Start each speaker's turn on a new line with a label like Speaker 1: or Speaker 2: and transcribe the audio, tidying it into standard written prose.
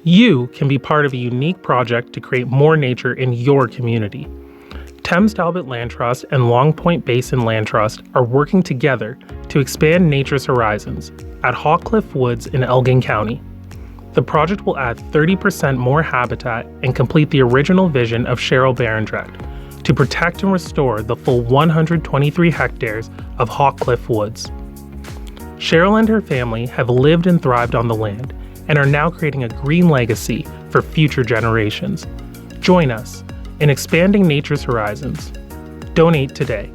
Speaker 1: You can be part of a unique project to create more nature in your community. Thames Talbot Land Trust and Long Point Basin Land Trust are working together to expand nature's horizons at Hawcliff Woods in Elgin County. The project will add 30% more habitat and complete the original vision of Cheryl Barendrecht to protect and restore the full 123 hectares of Hawcliff Woods. Cheryl and her family have lived and thrived on the land and are now creating a green legacy for future generations. Join us in expanding nature's horizons. Donate today